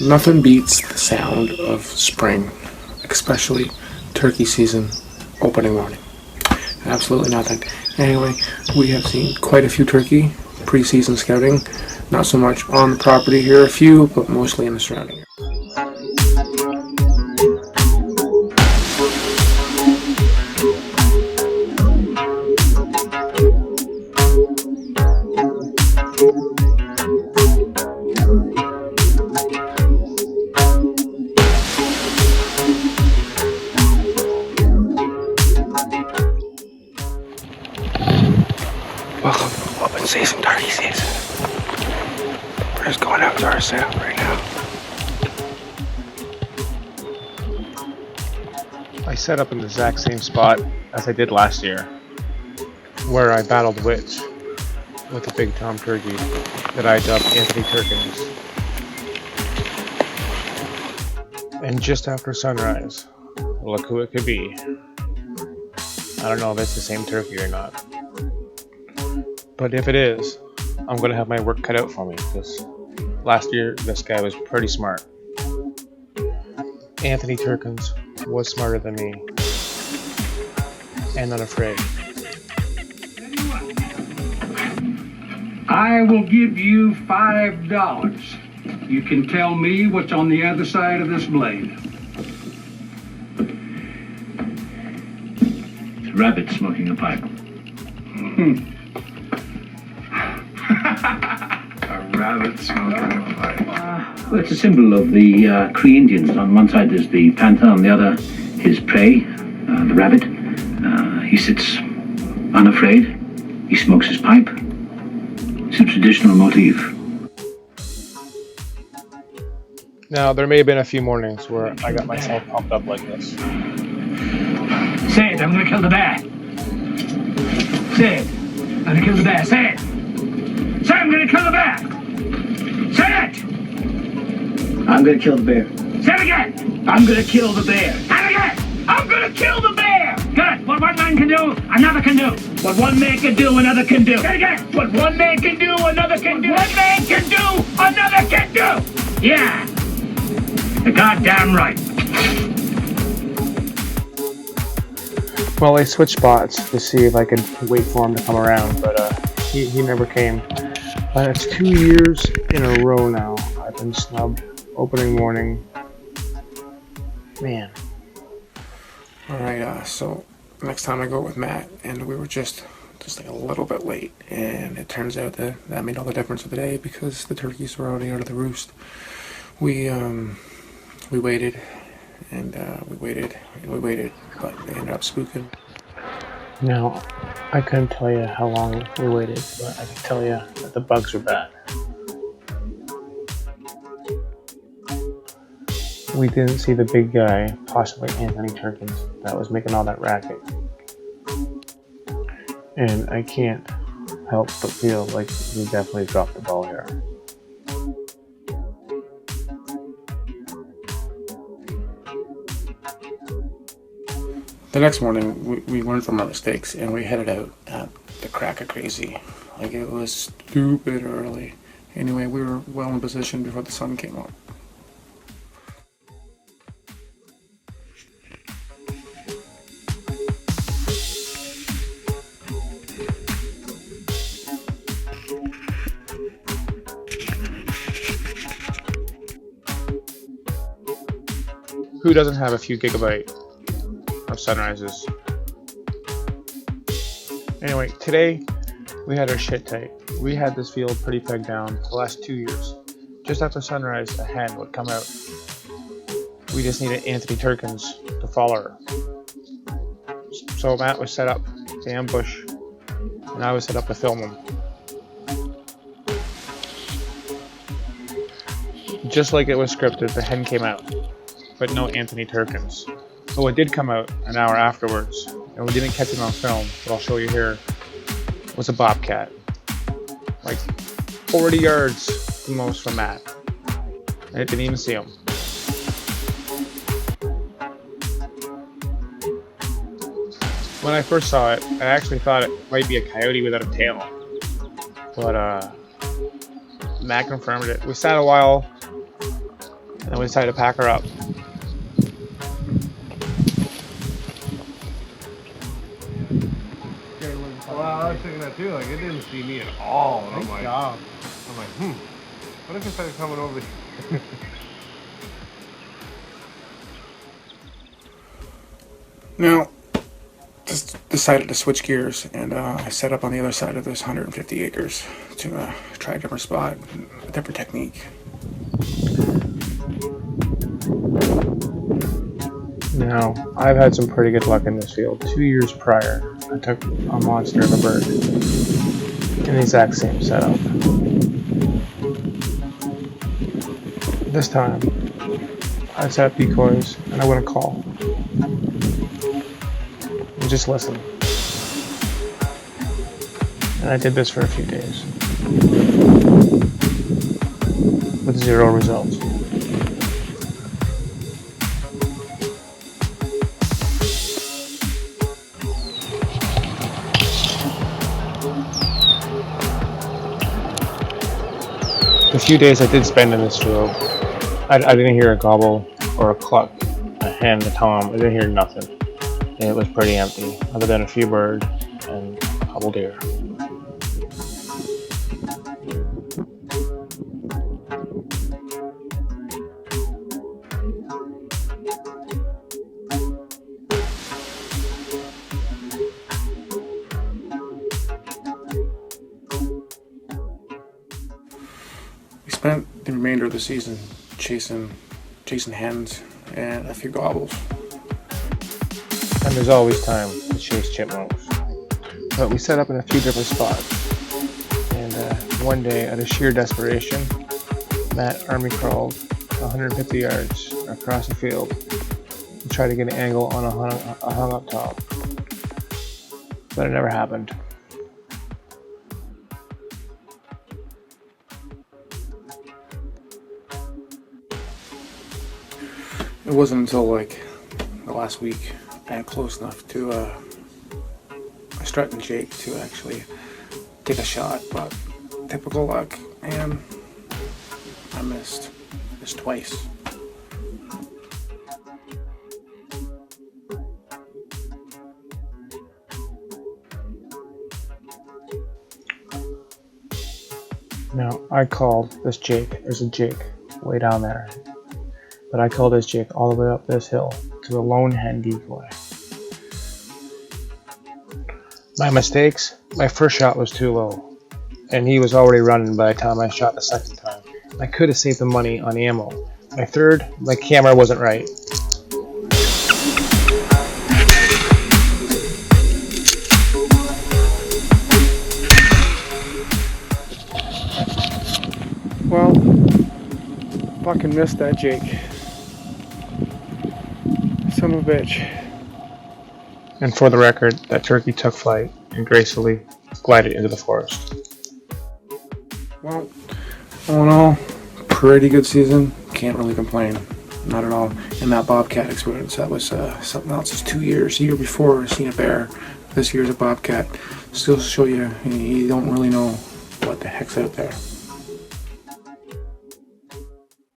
Nothing beats the sound of spring, especially turkey season opening morning. Absolutely nothing. Anyway, we have seen quite a few turkey pre-season scouting. Not so much on the property here, a few, but mostly in the surrounding area. Welcome to open season turkey season. We're just going out to our setup right now. I set up in the exact same spot as I did last year, where I battled Witch with a big tom turkey that I dubbed Anthony Turkins. And just after sunrise, look who it could be. I don't know if it's the same turkey or not. But if it is, I'm going to have my work cut out for me, because last year this guy was pretty smart. Anthony Turkins was smarter than me, and unafraid. I will give you $5. You can tell me what's on the other side of this blade. It's a rabbit smoking a pipe. A rabbit smoking a pipe. Well, it's a symbol of the Cree Indians. On one side there's the panther, on the other his prey, the rabbit. He sits unafraid. He smokes his pipe. It's a traditional motif. Now, there may have been a few mornings where I got myself pumped up like this. Say it, I'm gonna kill the bear. Say it, I'm gonna kill the bear. Say it. Say I'm gonna kill the bear. Say it. I'm gonna kill the bear. Say it again. I'm gonna kill the bear. Say it again. I'm gonna kill the bear. Good. What one man can do, another can do. What one man can do, another can do. Say it again. What one man can do, another can do. One man can do, another can do. Yeah. You're goddamn right. Well, I switched spots to see if I could wait for him to come around, but he never came. It's 2 years in a row now I've been snubbed. Opening morning. Man. Alright, so next time I go with Matt, and we were just like a little bit late, and it turns out that made all the difference of the day because the turkeys were already out of the roost. We waited, and we waited, but they ended up spooking. Now, I couldn't tell you how long we waited, but I can tell you that the bugs were bad. We didn't see the big guy, possibly Anthony Turkins, that was making all that racket. And I can't help but feel like we definitely dropped the ball here. The next morning, we learned from our mistakes, and we headed out at the crack of crazy. Like, it was stupid early. Anyway, we were well in position before the sun came up. Who doesn't have a few gigabyte of sunrises? Anyway, today we had our shit tight. We had this field pretty pegged down for the last 2 years. Just after sunrise, a hen would come out. We just needed Anthony Turkins to follow her. So Matt was set up to ambush, and I was set up to film him. Just like it was scripted, the hen came out, but no Anthony Turkins. So it did come out an hour afterwards, and we didn't catch it on film, but I'll show you here. It was a bobcat. Like 40 yards the most from Matt. And it didn't even see him. When I first saw it, I actually thought it might be a coyote without a tail. But Matt confirmed it. We sat a while And then we decided to pack her up. Well, I was thinking that too. Like, it didn't see me at all. And I'm like, what if it started coming over here? Now, just decided to switch gears, and I set up on the other side of this 150 acres to try a different spot, a different technique. Now, I've had some pretty good luck in this field. 2 years prior, I took a monster of a bird in the exact same setup. This time, I set up decoys and I wouldn't call. And just listen. And I did this for a few days. With 0 results. The few days I did spend in this field, I didn't hear a gobble or a cluck, a hen, a tom. I didn't hear nothing. And it was pretty empty, other than a few birds and a couple deer. We spent the remainder of the season chasing hens and a few gobbles. And there's always time to chase chipmunks. But we set up in a few different spots. And one day, out of sheer desperation, Matt army crawled 150 yards across the field to try to get an angle on a hung up top. But it never happened. It wasn't until like the last week I got close enough to Strut and Jake to actually take a shot, but typical luck, and I missed twice. Now, I called this Jake. There's a Jake way down there. But I called this Jake all the way up this hill to the lone hen decoy. My mistakes, my first shot was too low. And he was already running by the time I shot the second time. I could have saved the money on ammo. My third, my camera wasn't right. Well, fucking missed that Jake. Son of a bitch. And for the record, that turkey took flight and gracefully glided into the forest. Well, all in all, pretty good season. Can't really complain. Not at all. And that bobcat experience, that was something else. It's 2 years. The year before, I seen a bear. This year's a bobcat. Still show you don't really know what the heck's out there.